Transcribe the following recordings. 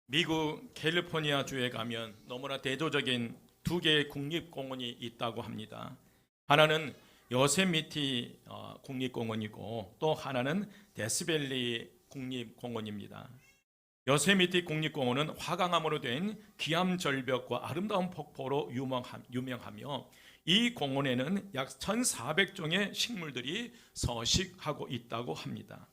미국 캘리포니아 주에 가면 너무나 대조적인 두 개의 국립공원이 있다고 합니다. 하나는 요세미티 국립공원이고 또 하나는 데스밸리 국립공원입니다. 요세미티 국립공원은 화강암으로 된 기암절벽과 아름다운 폭포로 유명하며 이 공원에는 약 1,400종의 식물들이 서식하고 있다고 합니다.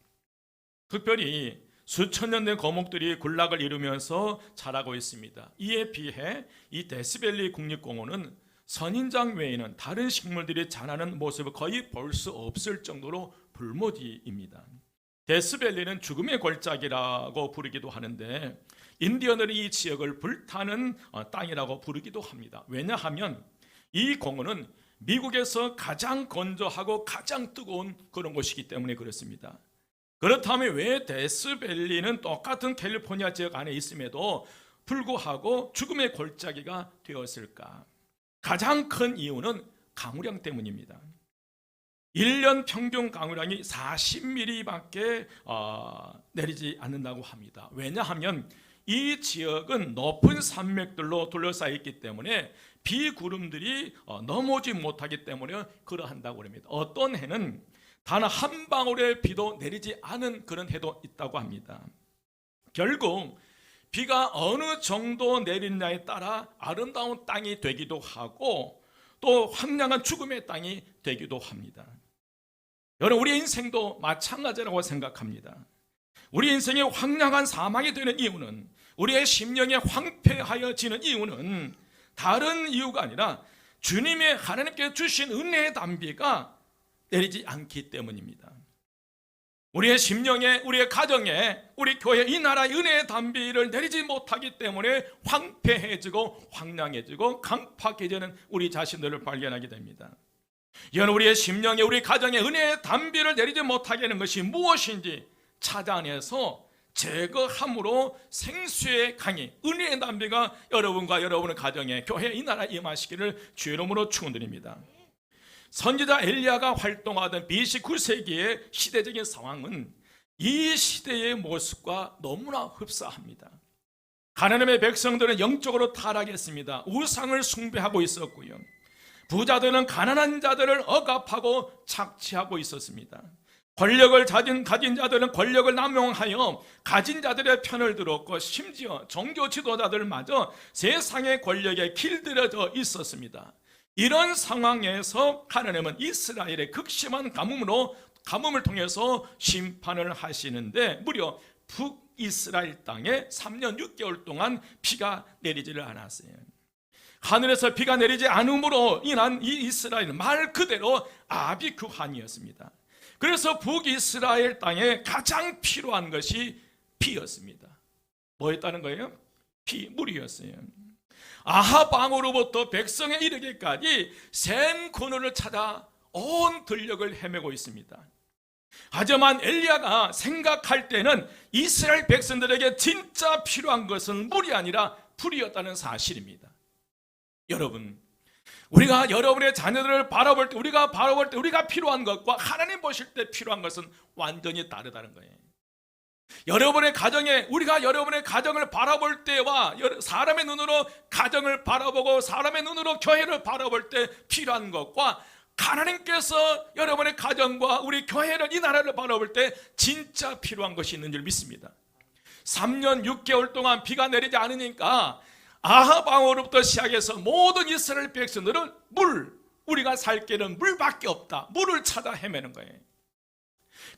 특별히 수천 년 된 거목들이 군락을 이루면서 자라고 있습니다. 이에 비해 이 데스밸리 국립공원은 선인장 외에는 다른 식물들이 자라는 모습을 거의 볼 수 없을 정도로 불모지입니다. 데스밸리는 죽음의 골짜기라고 부르기도 하는데 인디언들이 이 지역을 불타는 땅이라고 부르기도 합니다. 왜냐하면 이 공원은 미국에서 가장 건조하고 가장 뜨거운 그런 곳이기 때문에 그렇습니다. 그렇다면 왜 데스밸리는 똑같은 캘리포니아 지역 안에 있음에도 불구하고 죽음의 골짜기가 되었을까? 가장 큰 이유는 강우량 때문입니다. 1년 평균 강우량이 40mm밖에 내리지 않는다고 합니다. 왜냐하면 이 지역은 높은 산맥들로 둘러싸여 있기 때문에 비구름들이 넘어오지 못하기 때문에 그러한다고 합니다. 어떤 해는 단 한 방울의 비도 내리지 않은 그런 해도 있다고 합니다. 결국 비가 어느 정도 내리느냐에 따라 아름다운 땅이 되기도 하고 또 황량한 죽음의 땅이 되기도 합니다. 여러분, 우리 인생도 마찬가지라고 생각합니다. 우리 인생이 황량한 사망이 되는 이유는, 우리의 심령이 황폐하여지는 이유는 다른 이유가 아니라 주님의 하나님께 주신 은혜의 담비가 내리지 않기 때문입니다. 우리의 심령에, 우리의 가정에, 우리 교회, 이 나라의 은혜의 담비를 내리지 못하기 때문에 황폐해지고 황량해지고 강팍해지는 우리 자신들을 발견하게 됩니다. 여러분, 우리의 심령에, 우리 가정에 은혜의 담비를 내리지 못하게 하는 것이 무엇인지 찾아내서 제거함으로 생수의 강이, 은혜의 담비가 여러분과 여러분의 가정에, 교회, 이 나라에 임하시기를 주의 이름으로 축원드립니다. 선지자 엘리야가 활동하던 BC 9세기의 시대적인 상황은 이 시대의 모습과 너무나 흡사합니다. 하나님의 백성들은 영적으로 타락했습니다. 우상을 숭배하고 있었고요. 부자들은 가난한 자들을 억압하고 착취하고 있었습니다. 권력을 가진 자들은 권력을 남용하여 가진 자들의 편을 들었고 심지어 종교 지도자들마저 세상의 권력에 길들여져 있었습니다. 이런 상황에서 하나님은 이스라엘의 극심한 가뭄을 통해서 심판을 하시는데 무려 북이스라엘 땅에 3년 6개월 동안 비가 내리지를 않았어요. 하늘에서 비가 내리지 않음으로 인한 이 이스라엘은 말 그대로 아비규환이었습니다. 그래서 북이스라엘 땅에 가장 필요한 것이 비였습니다. 뭐였다는 거예요? 물이었어요. 아합 왕으로부터 백성에 이르기까지 샘 근원을 찾아 온 들녘을 헤매고 있습니다. 하지만 엘리야가 생각할 때는 이스라엘 백성들에게 진짜 필요한 것은 물이 아니라 불이었다는 사실입니다. 여러분, 우리가 여러분의 자녀들을 바라볼 때, 우리가 필요한 것과 하나님 보실 때 필요한 것은 완전히 다르다는 거예요. 여러분의 가정에, 우리가 여러분의 가정을 바라볼 때와 사람의 눈으로 가정을 바라보고 사람의 눈으로 교회를 바라볼 때 필요한 것과 하나님께서 여러분의 가정과 우리 교회를, 이 나라를 바라볼 때 진짜 필요한 것이 있는 줄 믿습니다. 3년 6개월 동안 비가 내리지 않으니까 아합 왕으로부터 시작해서 모든 이스라엘 백성들은 우리가 살 길은 물밖에 없다, 물을 찾아 헤매는 거예요.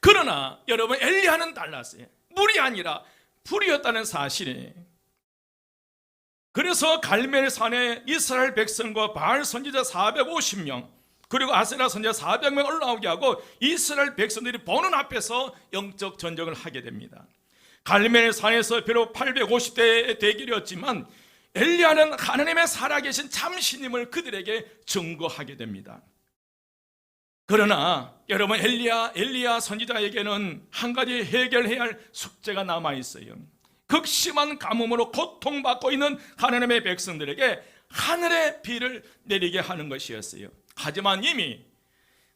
그러나 여러분, 엘리야는 달랐어요. 물이 아니라 불이었다는 사실이에요. 그래서 갈멜산에 이스라엘 백성과 바알 선지자 450명 그리고 아세라 선지자 400명 올라오게 하고 이스라엘 백성들이 보는 앞에서 영적 전쟁을 하게 됩니다. 갈멜산에서 비록 850대의 대결이었지만 엘리야는 하나님의 살아계신 참신임을 그들에게 증거하게 됩니다. 그러나 여러분, 엘리야 선지자에게는 한 가지 해결해야 할 숙제가 남아있어요. 극심한 가뭄으로 고통받고 있는 하나님의 백성들에게 하늘의 비를 내리게 하는 것이었어요. 하지만 이미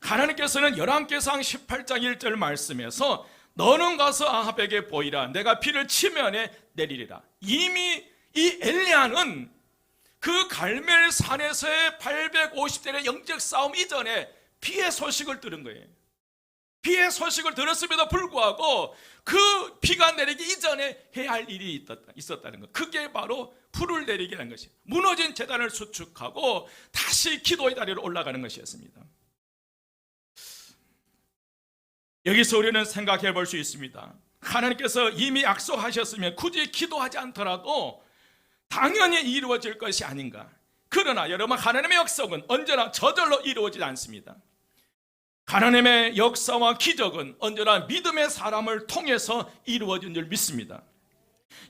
하나님께서는 열왕기상 18장 1절 말씀에서 너는 가서 아합에게 보이라. 내가 비를 치면에 내리리라. 이미 이 엘리야는 그 갈멜산에서의 850대의 영적 싸움 이전에 비의 소식을 들은 거예요. 비의 소식을 들었음에도 불구하고 그 비가 내리기 이전에 해야 할 일이 있었다는 것. 그게 바로 불을 내리기라는 것이에요. 무너진 제단을 수축하고 다시 기도의 다리로 올라가는 것이었습니다. 여기서 우리는 생각해 볼 수 있습니다. 하나님께서 이미 약속하셨으면 굳이 기도하지 않더라도 당연히 이루어질 것이 아닌가. 그러나 여러분, 하나님의 약속은 언제나 저절로 이루어지지 않습니다. 하나님의 역사와 기적은 언제나 믿음의 사람을 통해서 이루어진 줄 믿습니다.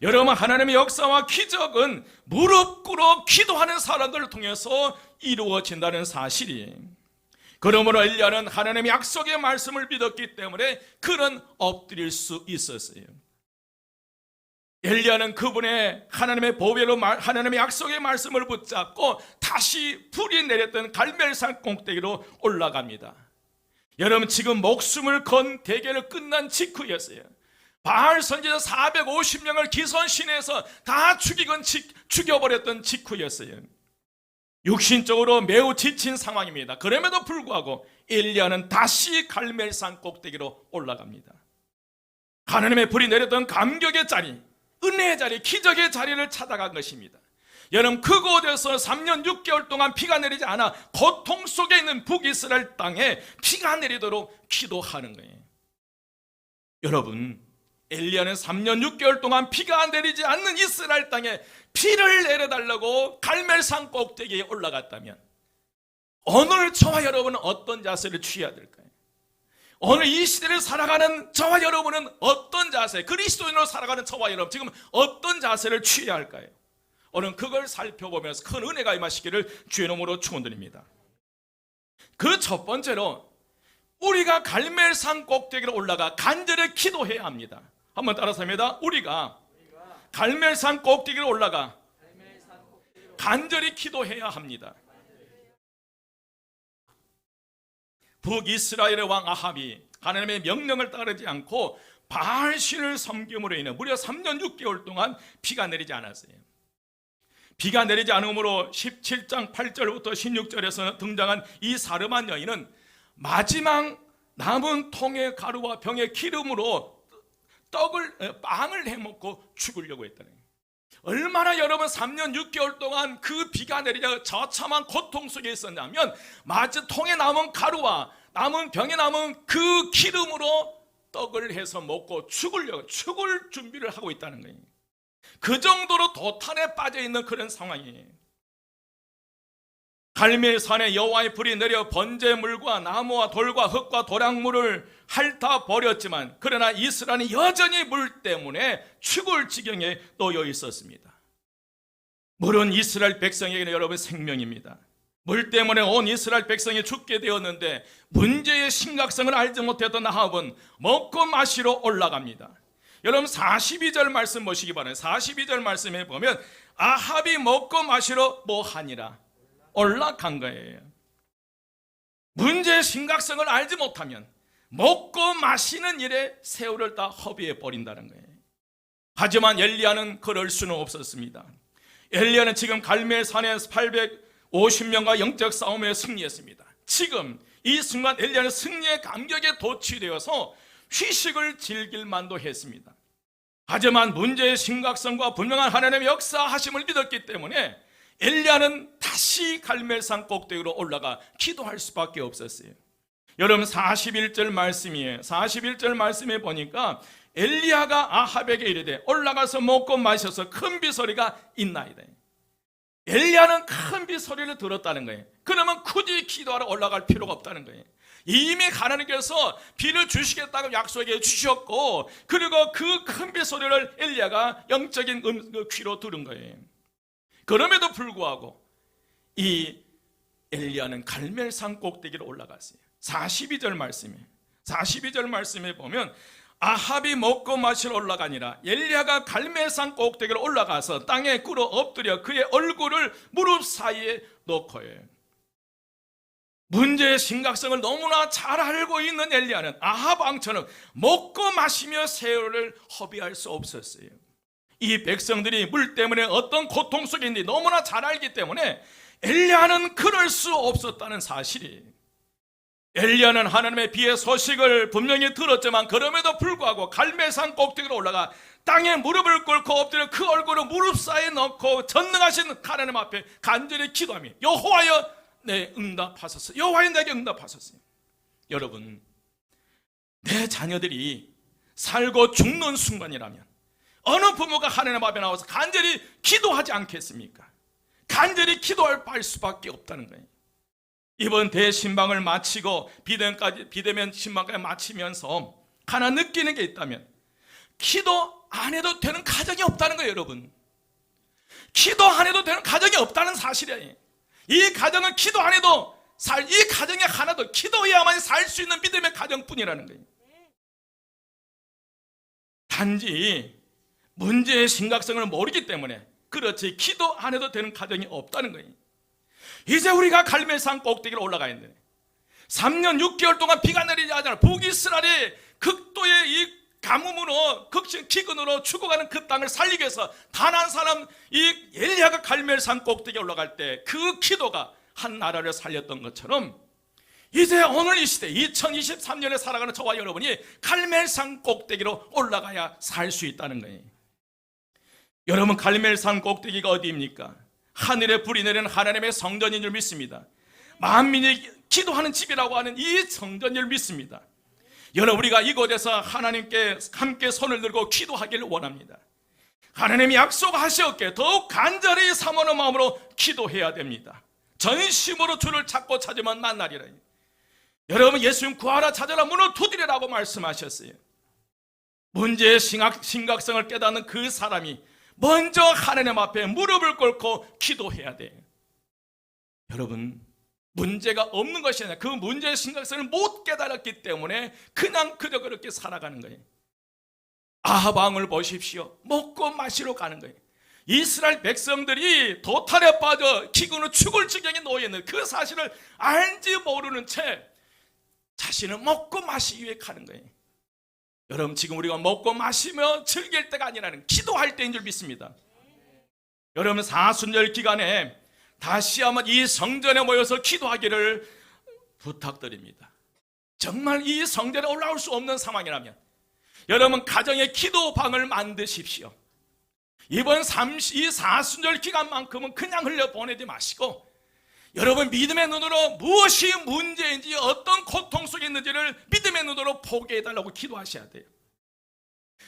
여러분, 하나님의 역사와 기적은 무릎 꿇어 기도하는 사람들을 통해서 이루어진다는 사실이, 그러므로 엘리야는 하나님의 약속의 말씀을 믿었기 때문에 그는 엎드릴 수 있었어요. 엘리야는 그분의 하나님의 보배로 하나님의 약속의 말씀을 붙잡고 다시 불이 내렸던 갈멜산 꼭대기로 올라갑니다. 여러분, 지금 목숨을 건 대결을 끝난 직후였어요. 바알 선지자 450명을 기선신에서 다 죽여버렸던 직후였어요. 육신적으로 매우 지친 상황입니다. 그럼에도 불구하고 엘리야는 다시 갈멜산 꼭대기로 올라갑니다. 하나님의 불이 내렸던 감격의 자리, 은혜의 자리, 기적의 자리를 찾아간 것입니다. 여러분, 그곳에서 3년 6개월 동안 비가 내리지 않아 고통 속에 있는 북이스라엘 땅에 비가 내리도록 기도하는 거예요. 여러분, 엘리야는 3년 6개월 동안 비가 내리지 않는 이스라엘 땅에 비를 내려달라고 갈멜산 꼭대기에 올라갔다면 오늘 저와 여러분은 어떤 자세를 취해야 될까요? 오늘 이 시대를 살아가는 저와 여러분은 어떤 자세, 그리스도인으로 살아가는 저와 여러분 지금 어떤 자세를 취해야 할까요? 오늘 그걸 살펴보면서 큰 은혜가 임하시기를 주의 이름으로 축원드립니다. 그 첫 번째로 우리가 갈멜산 꼭대기로 올라가 간절히 기도해야 합니다. 한번 따라서 합니다. 우리가 갈멜산 꼭대기로 올라가 간절히 기도해야 합니다. 북이스라엘의 왕 아합이 하나님의 명령을 따르지 않고 바알신을 섬김으로 인해 무려 3년 6개월 동안 비가 내리지 않았어요. 비가 내리지 않으므로 17장 8절부터 16절에서 등장한 이 사르만 여인은 마지막 남은 통의 가루와 병의 기름으로 빵을 해먹고 죽으려고 했다는 거예요. 얼마나 여러분 3년 6개월 동안 그 비가 내리자 처참한 고통 속에 있었냐면 마치 통에 남은 가루와 남은 병에 남은 그 기름으로 떡을 해서 먹고 죽을 준비를 하고 있다는 거예요. 그 정도로 도탄에 빠져 있는 그런 상황이에요. 갈멜산에 여호와의 불이 내려 번제물과 나무와 돌과 흙과 도량물을 핥아 버렸지만 그러나 이스라엘이 여전히 물 때문에 죽을 지경에 놓여 있었습니다. 물은 이스라엘 백성에게는 여러분 생명입니다. 물 때문에 온 이스라엘 백성이 죽게 되었는데 문제의 심각성을 알지 못했던 아합은 먹고 마시러 올라갑니다. 여러분 42절 말씀 보시기 바랍니다. 42절 말씀에 보면 아합이 먹고 마시러 뭐 하니라? 올라간 거예요. 문제의 심각성을 알지 못하면 먹고 마시는 일에 세월을 다 허비해 버린다는 거예요. 하지만 엘리야는 그럴 수는 없었습니다. 엘리야는 지금 갈멜산에서 850명과 영적 싸움에 승리했습니다. 지금 이 순간 엘리야는 승리의 감격에 도취되어서 휴식을 즐길 만도 했습니다. 하지만 문제의 심각성과 분명한 하나님의 역사하심을 믿었기 때문에 엘리야는 다시 갈멜산 꼭대기로 올라가 기도할 수밖에 없었어요. 여러분 41절 말씀이에요. 41절 말씀에 보니까 엘리야가 아합에게 이르되 올라가서 먹고 마셔서 큰 비소리가 있나이다. 엘리야는 큰 비소리를 들었다는 거예요. 그러면 굳이 기도하러 올라갈 필요가 없다는 거예요. 이미 하나님께서 비를 주시겠다고 약속해 주셨고 그리고 그 큰 비소리를 엘리야가 영적인 귀로 들은 거예요. 그럼에도 불구하고 이 엘리야는 갈멜산 꼭대기로 올라갔어요. 42절 말씀에 보면 아합이 먹고 마시러 올라가니라 엘리야가 갈멜산 꼭대기로 올라가서 땅에 꿇어 엎드려 그의 얼굴을 무릎 사이에 놓고요. 문제의 심각성을 너무나 잘 알고 있는 엘리야는 아합 왕처럼 먹고 마시며 세월을 허비할 수 없었어요. 이 백성들이 물 때문에 어떤 고통 속에 있는지 너무나 잘 알기 때문에 엘리야는 그럴 수 없었다는 사실이, 엘리야는 하나님의 비의 소식을 분명히 들었지만 그럼에도 불구하고 갈멜산 꼭대기로 올라가 땅에 무릎을 꿇고 엎드려 그 얼굴을 무릎 사이에 넣고 전능하신 하나님 앞에 간절히 기도하며 여호와여 내 응답하소서, 여호와여 내게 응답하소서. 여러분, 내 자녀들이 살고 죽는 순간이라면 어느 부모가 하나님 앞에 나와서 간절히 기도하지 않겠습니까? 간절히 기도할 바일 수밖에 없다는 거예요. 이번 대신방을 마치고 비대면 신방까지 마치면서 하나 느끼는 게 있다면 기도 안 해도 되는 가정이 없다는 거예요. 여러분, 기도 안 해도 되는 가정이 없다는 사실이에요. 이 가정은 기도 안 해도 이 가정에 하나도 기도해야만 살 수 있는 믿음의 가정뿐이라는 거예요. 단지 문제의 심각성을 모르기 때문에 그렇지 기도 안 해도 되는 가정이 없다는 거예요. 이제 우리가 갈멜산 꼭대기로 올라가 있는데 3년 6개월 동안 비가 내리지 않아 북이스라엘이 극도의 이 가뭄으로 극심 기근으로 죽어가는 그 땅을 살리기 위해서 단 한 사람 이 엘리야가 갈멜산 꼭대기에 올라갈 때 그 기도가 한 나라를 살렸던 것처럼 이제 오늘 이 시대 2023년에 살아가는 저와 여러분이 갈멜산 꼭대기로 올라가야 살 수 있다는 거예요. 여러분, 갈멜산 꼭대기가 어디입니까? 하늘에 불이 내리는 하나님의 성전인 줄 믿습니다. 만민이 기도하는 집이라고 하는 이 성전을 믿습니다. 여러분, 우리가 이곳에서 하나님께 함께 손을 들고 기도하기를 원합니다. 하나님이 약속하셨기에 더욱 간절히 사모하는 마음으로 기도해야 됩니다. 전심으로 주를 찾고 찾으면 만나리라. 여러분, 예수님 구하라 찾아라 문을 두드리라고 말씀하셨어요. 문제의 심각성을 깨닫는 그 사람이 먼저 하나님 앞에 무릎을 꿇고 기도해야 돼요. 여러분, 문제가 없는 것이 아니라 그 문제의 심각성을 못 깨달았기 때문에 그저 그렇게 살아가는 거예요. 아합 왕을 보십시오. 먹고 마시러 가는 거예요. 이스라엘 백성들이 도탈에 빠져 기근으로 죽을 지경에 놓여 있는 그 사실을 알지 모르는 채 자신을 먹고 마시기 위해 가는 거예요. 여러분, 지금 우리가 먹고 마시며 즐길 때가 아니라는 기도할 때인 줄 믿습니다. 여러분, 사순절 기간에 다시 한번 이 성전에 모여서 기도하기를 부탁드립니다. 정말 이 성전에 올라올 수 없는 상황이라면 여러분, 가정의 기도방을 만드십시오. 이번 이 사순절 기간만큼은 그냥 흘려보내지 마시고 여러분, 믿음의 눈으로 무엇이 문제인지 어떤 고통 속에 있는지를 믿음의 눈으로 보게 해달라고 기도하셔야 돼요.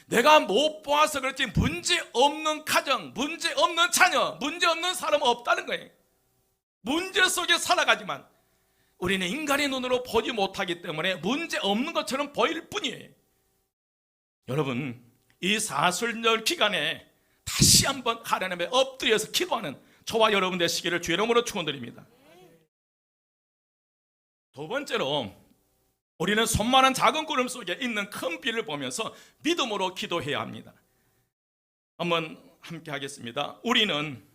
내가 못 보아서 그렇지 문제 없는 가정, 문제 없는 자녀, 문제 없는 사람은 없다는 거예요. 문제 속에 살아가지만 우리는 인간의 눈으로 보지 못하기 때문에 문제 없는 것처럼 보일 뿐이에요. 여러분, 이 사순절 기간에 다시 한번 하나님의 엎드려서 기도하는 저와 여러분 되시기를 주의 이름으로 축원드립니다. 두 번째로 우리는 손만한 작은 구름 속에 있는 큰 비를 보면서 믿음으로 기도해야 합니다. 한번 함께 하겠습니다. 우리는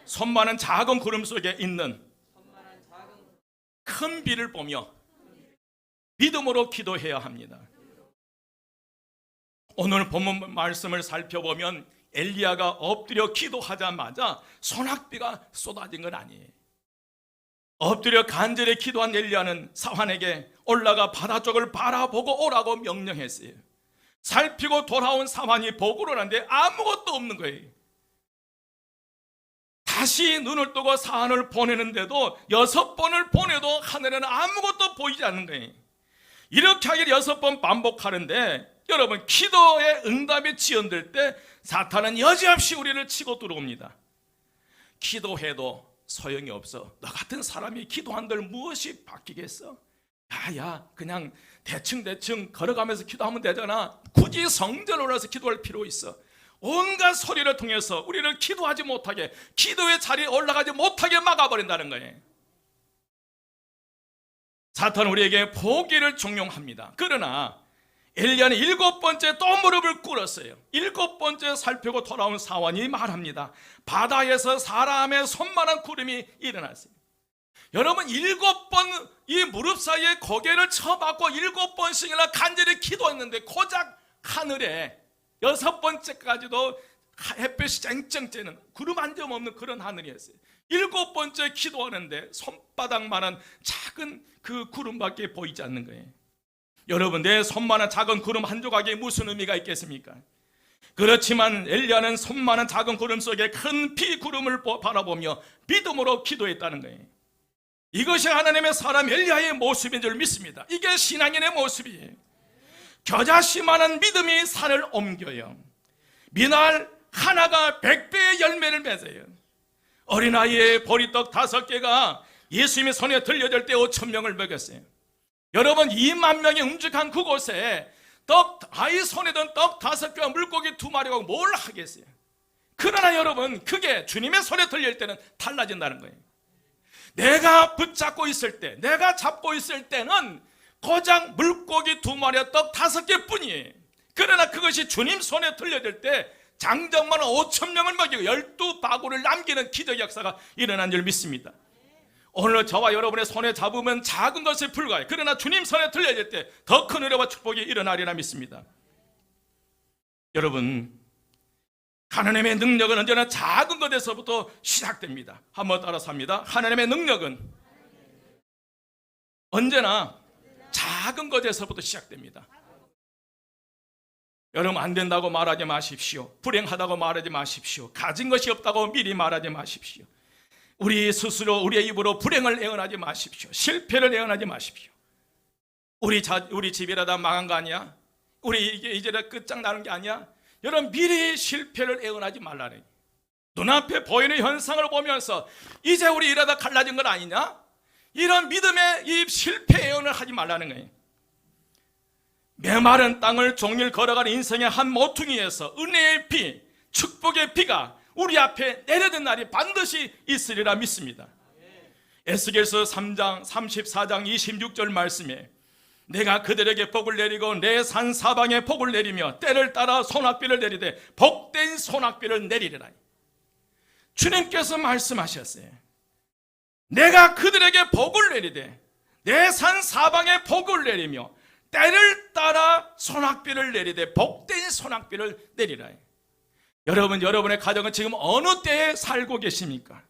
손만한 작은 구름 속에 있는 큰 비를 보며 믿음으로 기도해야 합니다. 오늘 본문 말씀을 살펴보면 엘리야가 엎드려 기도하자마자 소낙비가 쏟아진 건 아니에요. 엎드려 간절히 기도한 엘리야는 사환에게 올라가 바다 쪽을 바라보고 오라고 명령했어요. 살피고 돌아온 사환이 보고를 하는데 아무것도 없는 거예요. 다시 눈을 뜨고 사환을 보내는데도 6번을 보내도 하늘에는 아무것도 보이지 않는 거예요. 이렇게 하기를 6번 반복하는데 여러분, 기도의 응답이 지연될 때 사탄은 여지없이 우리를 치고 들어옵니다. 기도해도 소용이 없어. 너 같은 사람이 기도한들 무엇이 바뀌겠어? 야, 그냥 대충 걸어가면서 기도하면 되잖아. 굳이 성전에 올라서 기도할 필요 있어. 온갖 소리를 통해서 우리를 기도하지 못하게, 기도의 자리에 올라가지 못하게 막아버린다는 거예요. 사탄은 우리에게 포기를 종용합니다. 그러나 엘리야는 7번째 또 무릎을 꿇었어요. 7번째 살피고 돌아온 사환이 말합니다. 바다에서 사람의 손만한 구름이 일어났어요. 여러분 7번 이 무릎 사이에 고개를 쳐박고 7번씩이나 간절히 기도했는데 고작 하늘에 6번째까지도 햇볕이 쨍쨍 쬐는 구름 한 점 없는 그런 하늘이었어요. 7번째 기도하는데 손바닥만한 작은 그 구름밖에 보이지 않는 거예요. 여러분, 내 손만한 작은 구름 한 조각에 무슨 의미가 있겠습니까? 그렇지만 엘리야는 손만한 작은 구름 속에 큰 비구름을 바라보며 믿음으로 기도했다는 거예요. 이것이 하나님의 사람 엘리야의 모습인 줄 믿습니다. 이게 신앙인의 모습이에요. 겨자씨만한 믿음이 산을 옮겨요. 미날 하나가 100배의 열매를 맺어요. 어린아이의 보리떡 5개가 예수님의 손에 들려질 때 5,000명을 먹였어요. 여러분 2만 명이 움직한 그곳에 아이 손에 든 떡 5개와 물고기 2마리가 뭘 하겠어요? 그러나 여러분, 그게 주님의 손에 들릴 때는 달라진다는 거예요. 내가 붙잡고 있을 때, 내가 잡고 있을 때는 고작 물고기 2마리와 떡 5개 뿐이에요. 그러나 그것이 주님 손에 들려질 때 장정만은 5,000명을 먹이고 12바구를 남기는 기적 역사가 일어난 줄 믿습니다. 오늘 저와 여러분의 손에 잡으면 작은 것에 불과해요. 그러나 주님 손에 들려질 때 더 큰 은혜와 축복이 일어나리라 믿습니다. 여러분, 하나님의 능력은 언제나 작은 것에서부터 시작됩니다. 한번 따라서 합니다. 하나님의 능력은 언제나 작은 것에서부터 시작됩니다. 여러분, 안 된다고 말하지 마십시오. 불행하다고 말하지 마십시오. 가진 것이 없다고 미리 말하지 마십시오. 우리 스스로 우리의 입으로 불행을 애언하지 마십시오. 실패를 애언하지 마십시오. 우리 집이라다 망한 거 아니야? 우리 이제 끝장나는 게 아니야? 여러분, 미리 실패를 애언하지 말라네. 눈앞에 보이는 현상을 보면서 이제 우리 이러다 갈라진 건 아니냐? 이런 믿음의 이 실패 애언을 하지 말라는 거예요. 메마른 땅을 종일 걸어가는 인생의 한 모퉁이에서 은혜의 비, 축복의 비가 우리 앞에 내려든 날이 반드시 있으리라 믿습니다. 에스겔서 3장 34장 26절 말씀에 내가 그들에게 복을 내리고 내 산 사방에 복을 내리며 때를 따라 소낙비를 내리되 복된 소낙비를 내리리라. 주님께서 말씀하셨어요. 내가 그들에게 복을 내리되 내 산 사방에 복을 내리며 때를 따라 소낙비를 내리되 복된 소낙비를 내리라. 여러분, 여러분의 가정은 지금 어느 때에 살고 계십니까?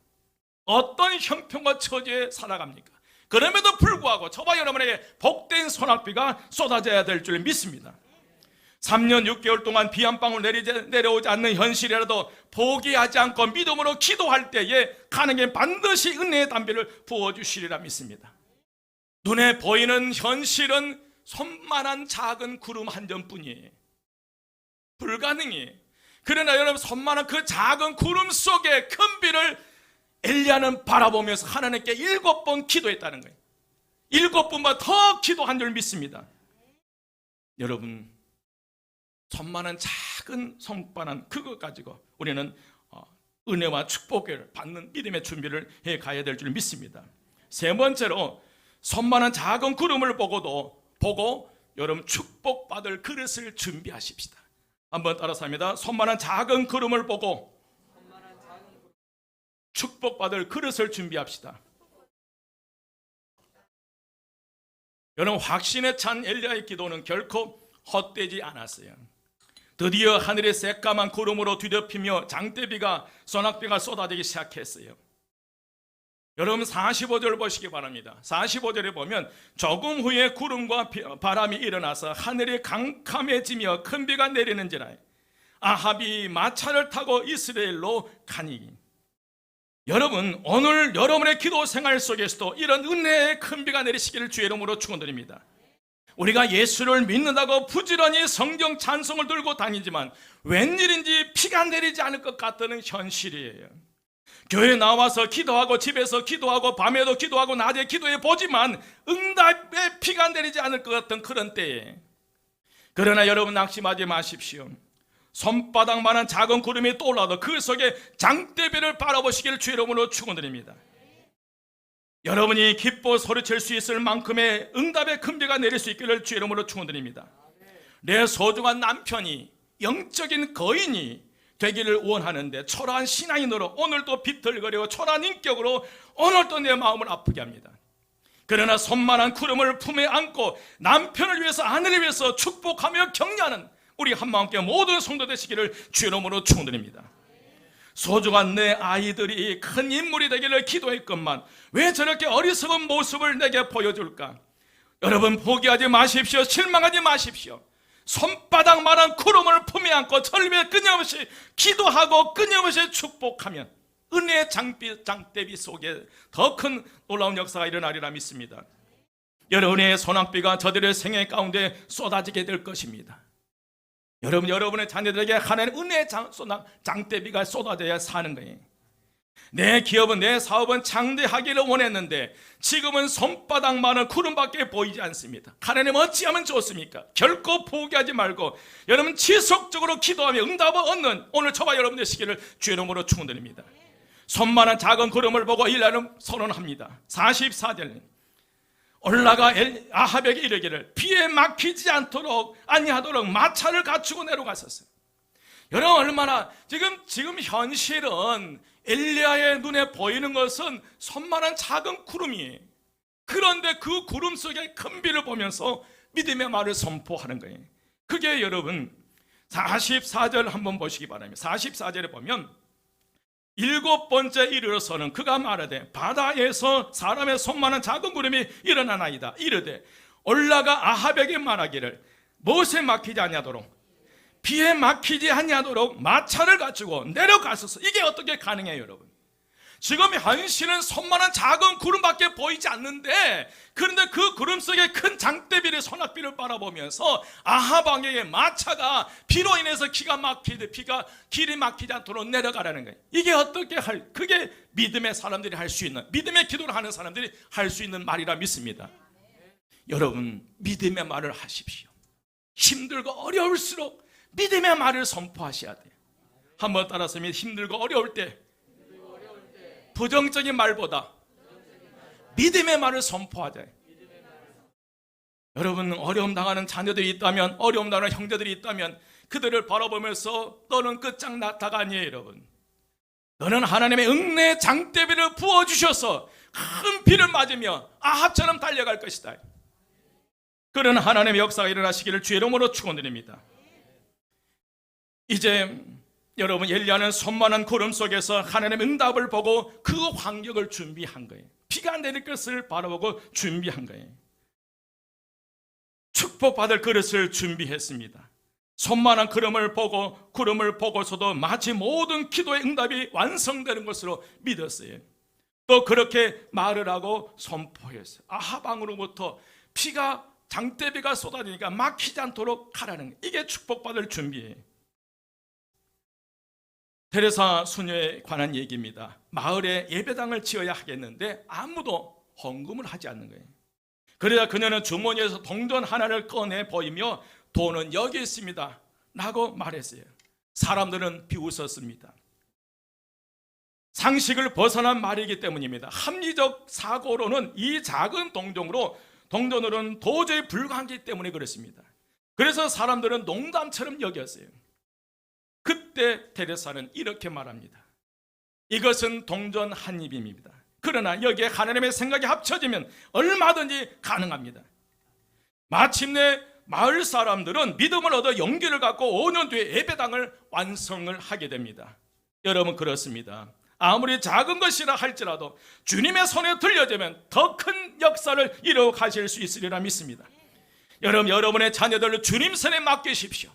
어떤 형편과 처지에 살아갑니까? 그럼에도 불구하고 저와 여러분에게 복된 소낙비가 쏟아져야 될 줄 믿습니다. 3년 6개월 동안 비 한 방울 내려오지 않는 현실이라도 포기하지 않고 믿음으로 기도할 때에 하나님께 반드시 은혜의 담비를 부어주시리라 믿습니다. 눈에 보이는 현실은 손만한 작은 구름 한 점뿐이에요. 불가능해. 그러나 여러분, 손만한 그 작은 구름 속에 큰 비를 엘리야는 바라보면서 하나님께 7번 기도했다는 거예요. 7번만 더 기도한 줄 믿습니다. 여러분, 손만한 작은 손바닥 그것 가지고 우리는 은혜와 축복을 받는 믿음의 준비를 해 가야 될 줄 믿습니다. 세 번째로, 손만한 작은 구름을 보고 여러분 축복받을 그릇을 준비하십시다. 한번 따라서 합니다. 손만한 작은 구름을 보고 축복받을 그릇을 준비합시다. 여러분, 확신에 찬 엘리야의 기도는 결코 헛되지 않았어요. 드디어 하늘의 새까만 구름으로 뒤덮이며 장대비가 소낙비가 쏟아지기 시작했어요. 여러분, 45절 보시기 바랍니다. 45절에 보면 조금 후에 구름과 바람이 일어나서 하늘이 캄캄해지며 큰 비가 내리는지라. 아합이 마차를 타고 이스라엘로 가니. 여러분, 오늘 여러분의 기도 생활 속에서도 이런 은혜의 큰 비가 내리시기를 주의 이름으로 축원드립니다. 우리가 예수를 믿는다고 부지런히 성경 찬송을 들고 다니지만 웬일인지 비가 내리지 않을 것 같다는 현실이에요. 교회 나와서 기도하고 집에서 기도하고 밤에도 기도하고 낮에 기도해 보지만 응답의 비가 내리지 않을 것 같은 그런 때에, 그러나 여러분 낙심하지 마십시오. 손바닥만한 작은 구름이 떠올라도 그 속에 장대비를 바라보시기를 주의 이름으로 축원드립니다. 여러분이 기뻐 소리칠 수 있을 만큼의 응답의 큰 비가 내릴 수 있기를 주의 이름으로 축원드립니다. 내 소중한 남편이, 영적인 거인이 되기를 원하는데 초라한 신앙인으로 오늘도 비틀거리고 초라한 인격으로 오늘도 내 마음을 아프게 합니다. 그러나 손만한 구름을 품에 안고 남편을 위해서 아내를 위해서 축복하며 격려하는 우리 한마음교회 모든 성도 되시기를 주의 이름으로 축원드립니다. 소중한 내 아이들이 큰 인물이 되기를 기도했건만 왜 저렇게 어리석은 모습을 내게 보여줄까? 여러분 포기하지 마십시오. 실망하지 마십시오. 손바닥만한 구름을 품에 안고 절벽에 끊임없이 기도하고 끊임없이 축복하면 은혜의 장대비 속에 더 큰 놀라운 역사가 일어나리라 믿습니다. 여러분의 소낙비가 저들의 생애 가운데 쏟아지게 될 것입니다. 여러분의 자녀들에게 하나님의 은혜의 장대비가 쏟아져야 사는 거예요. 내 기업은, 내 사업은 장대하기를 원했는데 지금은 손바닥만한 구름밖에 보이지 않습니다. 하나님 어찌하면 좋습니까? 결코 포기하지 말고 여러분 지속적으로 기도하며 응답을 얻는 오늘 저와 여러분 되시기를 주의 이름으로 축원드립니다. 손만한 작은 구름을 보고 일하는 선언합니다. 44절 올라가 아합에게 이르기를 비에 막히지 않도록 아니하도록 마차를 갖추고 내려갔었어요. 여러분 얼마나 지금 현실은 엘리야의 눈에 보이는 것은 손만한 작은 구름이에요. 그런데 그 구름 속에 큰 비를 보면서 믿음의 말을 선포하는 거예요. 그게 여러분 44절 한번 보시기 바랍니다. 44절에 보면 7번째 이르러서는 그가 말하되 바다에서 사람의 손만한 작은 구름이 일어나나이다. 이르되 올라가 아합에게 말하기를 못에 막히지 아니하도록 비에 막히지 아니하도록 마차를 갖추고 내려가소서. 이게 어떻게 가능해요 여러분? 지금 현실은 손만한 작은 구름밖에 보이지 않는데 그런데 그 구름 속에 큰 장대비를 소낙비를 바라보면서 아합 왕에게 마차가 비로 인해서 길이 막히지 않도록 내려가라는 거예요. 이게 어떻게 그게 믿음의 사람들이 할 수 있는, 믿음의 기도를 하는 사람들이 할 수 있는 말이라 믿습니다. 여러분 믿음의 말을 하십시오. 힘들고 어려울수록 믿음의 말을 선포하셔야 돼요. 한번 따라서 힘들고 어려울 때 부정적인 말보다 믿음의 말을 선포하자. 여러분 어려움 당하는 자녀들이 있다면, 어려움 당하는 형제들이 있다면 그들을 바라보면서 너는 끝장났다가 아니에요. 여러분 너는 하나님의 은혜의 장대비를 부어주셔서 큰 비를 맞으며 아합처럼 달려갈 것이다. 그런 하나님의 역사가 일어나시기를 주의 이름으로 축원드립니다. 이제 여러분 엘리야는 손만한 구름 속에서 하나님의 응답을 보고 그 환경을 준비한 거예요. 비가 내릴 것을 바라보고 준비한 거예요. 축복받을 그릇을 준비했습니다. 손만한 구름을 보고서도 마치 모든 기도의 응답이 완성되는 것으로 믿었어요. 또 그렇게 말을 하고 선포했어요. 아합 왕으로부터 장대비가 쏟아지니까 막히지 않도록 하라는 거예요. 이게 축복받을 준비예요. 테레사 수녀에 관한 얘기입니다. 마을에 예배당을 지어야 하겠는데 아무도 헌금을 하지 않는 거예요. 그러자 그녀는 주머니에서 동전 하나를 꺼내 보이며 돈은 여기 있습니다 라고 말했어요. 사람들은 비웃었습니다. 상식을 벗어난 말이기 때문입니다. 합리적 사고로는 이 작은 동전으로는 도저히 불가하기 때문에 그렇습니다. 그래서 사람들은 농담처럼 여겼어요. 그때 테레사는 이렇게 말합니다. 이것은 동전 한 입입니다. 그러나 여기에 하나님의 생각이 합쳐지면 얼마든지 가능합니다. 마침내 마을 사람들은 믿음을 얻어 용기를 갖고 5년 뒤에 예배당을 완성을 하게 됩니다. 여러분 그렇습니다. 아무리 작은 것이라 할지라도 주님의 손에 들려지면 더 큰 역사를 이루어 가실 수 있으리라 믿습니다. 여러분의 자녀들을 주님 손에 맡기십시오.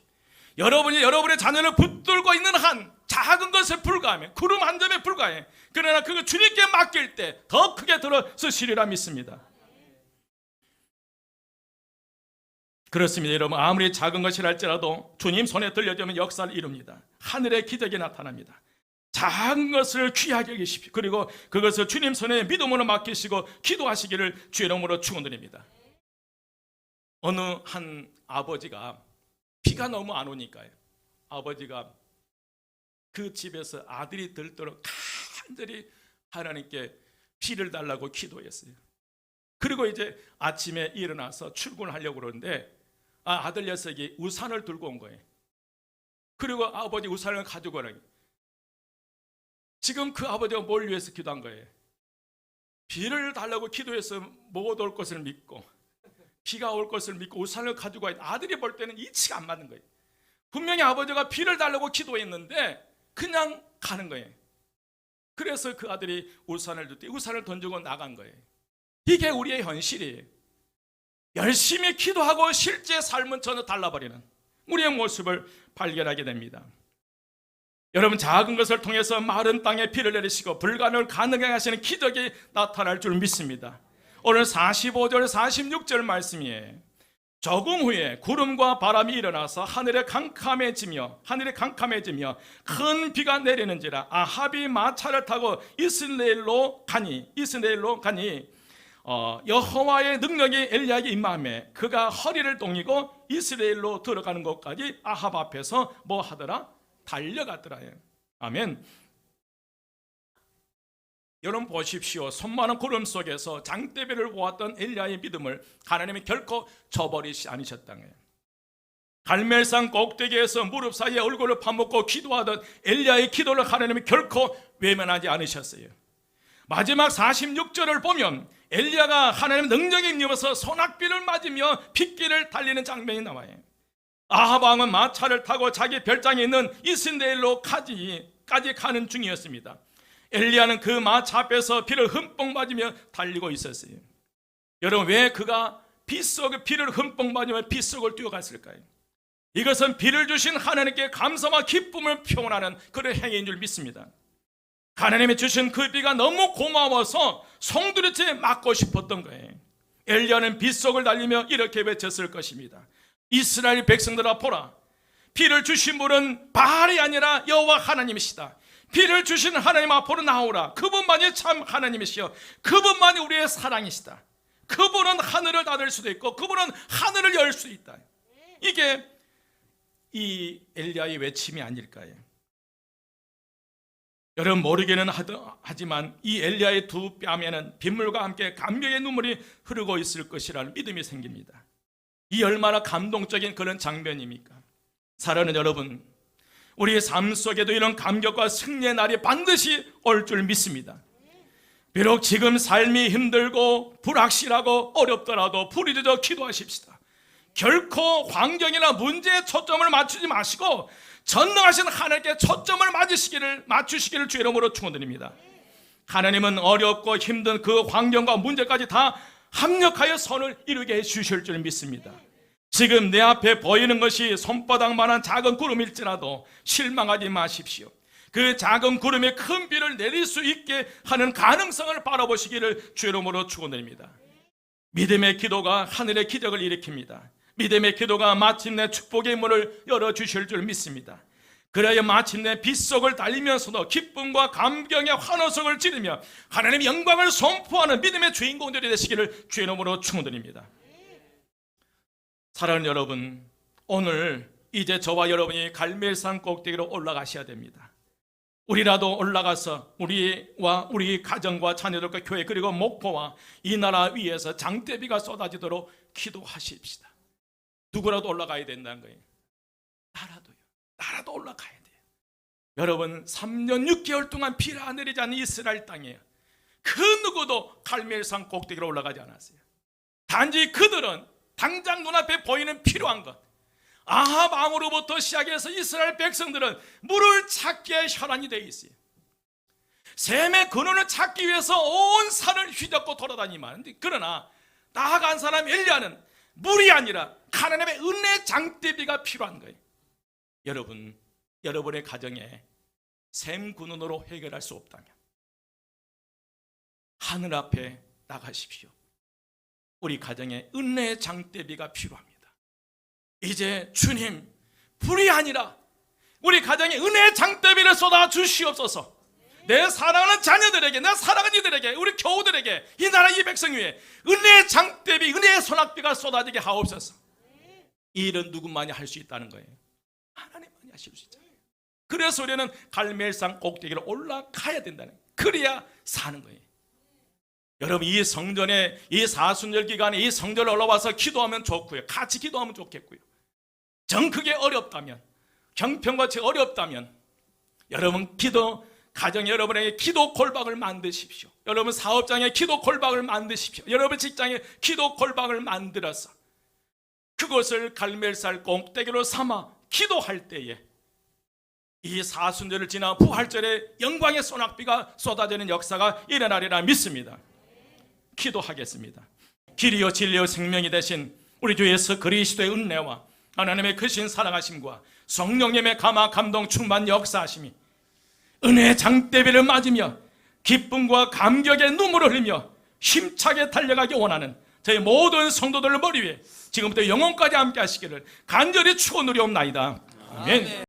여러분의 자녀를 붙들고 있는 한 작은 것에 불과하며 구름 한 점에 불과해. 그러나 그거 주님께 맡길 때 더 크게 들어서시리라 믿습니다. 그렇습니다. 여러분 아무리 작은 것이라 할지라도 주님 손에 들려주면 역사를 이룹니다. 하늘의 기적이 나타납니다. 작은 것을 귀하게 여기십시오. 그리고 그것을 주님 손에 믿음으로 맡기시고 기도하시기를 주의 이름으로 축원드립니다. 어느 한 아버지가 비가 너무 안 오니까요. 아버지가 그 집에서 아들이 들도록 간절히 하나님께 비를 달라고 기도했어요. 그리고 이제 아침에 일어나서 출근하려고 그러는데 아들 녀석이 우산을 들고 온 거예요. 그리고 아버지 우산을 가지고 오라. 지금 그 아버지가 뭘 위해서 기도한 거예요? 비를 달라고 기도해서 못 올 것을 믿고, 비가 올 것을 믿고 우산을 가지고 와야 아들이 볼 때는 이치가 안 맞는 거예요. 분명히 아버지가 비를 달라고 기도했는데 그냥 가는 거예요. 그래서 그 아들이 우산을 들 때 우산을 던지고 나간 거예요. 이게 우리의 현실이에요. 열심히 기도하고 실제 삶은 전혀 달라버리는 우리의 모습을 발견하게 됩니다. 여러분, 작은 것을 통해서 마른 땅에 비를 내리시고 불가능을 가능하게 하시는 기적이 나타날 줄 믿습니다. 오늘 45절 46절 말씀이에요. 조금 후에 구름과 바람이 일어나서 하늘이 캄캄해지며 큰 비가 내리는지라 아합이 마차를 타고 이스라엘로 가니 여호와의 능력이 엘리야에게 임하매 그가 허리를 동이고 이스라엘로 들어가는 곳까지 아합 앞에서 뭐 하더라? 달려갔더라. 아멘. 여러분 보십시오. 손많은 구름 속에서 장대비를 보았던 엘리야의 믿음을 하나님이 결코 저버리지 않으셨다는 거예요. 갈멜산 꼭대기에서 무릎 사이에 얼굴을 파묻고 기도하던 엘리야의 기도를 하나님이 결코 외면하지 않으셨어요. 마지막 46절을 보면 엘리야가 하나님의 능력에 임하면서 소낙비를 맞으며 핏길을 달리는 장면이 나와요. 아합 왕은 마차를 타고 자기 별장에 있는 이스라엘로까지 가는 중이었습니다. 엘리야는 그 마차 앞에서 비를 흠뻑 맞으며 달리고 있었어요. 여러분, 왜 그가 비를 흠뻑 맞으며 빗 속을 뛰어갔을까요? 이것은 비를 주신 하나님께 감사와 기쁨을 표현하는 그런 행위인 줄 믿습니다. 하나님이 주신 그 비가 너무 고마워서 송두리째 맞고 싶었던 거예요. 엘리야는 빗 속을 달리며 이렇게 외쳤을 것입니다. 이스라엘 백성들아 보라, 비를 주신 분은 바알이 아니라 여호와 하나님이시다. 비를 주신 하나님 앞으로 나오라. 그분만이 참 하나님이시여, 그분만이 우리의 사랑이시다. 그분은 하늘을 닫을 수도 있고 그분은 하늘을 열 수 있다. 이게 이 엘리야의 외침이 아닐까요? 여러분, 모르기는 하지만 이 엘리야의 두 뺨에는 빗물과 함께 감격의 눈물이 흐르고 있을 것이라는 믿음이 생깁니다. 이 얼마나 감동적인 그런 장면입니까? 사랑하는 여러분, 우리의 삶 속에도 이런 감격과 승리의 날이 반드시 올 줄 믿습니다. 비록 지금 삶이 힘들고 불확실하고 어렵더라도 부르짖어 기도하십시다. 결코 환경이나 문제에 초점을 맞추지 마시고 전능하신 하나님께 초점을 맞추시기를 주의 이름으로 축원드립니다. 하나님은 어렵고 힘든 그 환경과 문제까지 다 합력하여 선을 이루게 해주실 줄 믿습니다. 지금 내 앞에 보이는 것이 손바닥만한 작은 구름일지라도 실망하지 마십시오. 그 작은 구름에 큰 비를 내릴 수 있게 하는 가능성을 바라보시기를 주의 이름으로 축원드립니다. 믿음의 기도가 하늘의 기적을 일으킵니다. 믿음의 기도가 마침내 축복의 문을 열어주실 줄 믿습니다. 그래야 마침내 빗속을 달리면서도 기쁨과 감격의 환호성을 지르며 하나님의 영광을 선포하는 믿음의 주인공들이 되시기를 주의 이름으로 축원드립니다. 사랑하는 여러분, 오늘 이제 저와 여러분이 갈멜산 꼭대기로 올라가셔야 됩니다. 우리라도 올라가서 우리와 우리 가정과 자녀들과 교회 그리고 목포와 이 나라 위에서 장대비가 쏟아지도록 기도하십시다. 누구라도 올라가야 된다는 거예요. 나라도 올라가야 돼요. 여러분, 3년 6개월 동안 비가 내리지 않는 이스라엘 땅이에요. 그 누구도 갈멜산 꼭대기로 올라가지 않았어요. 단지 그들은 당장 눈앞에 보이는 필요한 것, 아합 왕으로부터 시작해서 이스라엘 백성들은 물을 찾기에 혈안이 되어 있어요. 샘의 근원을 찾기 위해서 온 산을 휘젓고 돌아다니만, 그러나 나아간 사람 엘리야는 물이 아니라 하나님의 은혜 장대비가 필요한 거예요. 여러분, 여러분의 가정에 샘 근원으로 해결할 수 없다면 하늘 앞에 나가십시오. 우리 가정에 은혜의 장대비가 필요합니다. 이제 주님, 불이 아니라 우리 가정에 은혜의 장대비를 쏟아 주시옵소서. 내 사랑하는 자녀들에게, 내 사랑하는 이들에게, 우리 교우들에게, 이 나라 이 백성 위에 은혜의 장대비, 은혜의 소낙비가 쏟아지게 하옵소서. 이 일은 누구만이 할 수 있다는 거예요? 하나님만이 하실 수 있잖아요. 그래서 우리는 갈멜산 꼭대기로 올라가야 된다는 거예요. 그래야 사는 거예요. 여러분, 이 성전에 이 사순절 기간에 이 성전에 올라와서 기도하면 좋고요, 같이 기도하면 좋겠고요. 정 그게 어렵다면 형편같이 어렵다면 여러분 가정 여러분에게 기도 골방을 만드십시오. 여러분 사업장에 기도 골방을 만드십시오. 여러분 직장에 기도 골방을 만들어서 그것을 갈멜살 꼭대기로 삼아 기도할 때에 이 사순절을 지나 부활절에 영광의 소낙비가 쏟아지는 역사가 일어나리라 믿습니다. 기도하겠습니다. 길이요 진리요 생명이 되신 우리 주 예수 그리스도의 은혜와 하나님의 크신 사랑하심과 성령님의 감화 감동 충만 역사하심이 은혜의 장대비를 맞으며 기쁨과 감격의 눈물을 흘리며 힘차게 달려가기 원하는 저희 모든 성도들 머리 위에 지금부터 영원까지 함께 하시기를 간절히 축원드리옵나이다. 아멘.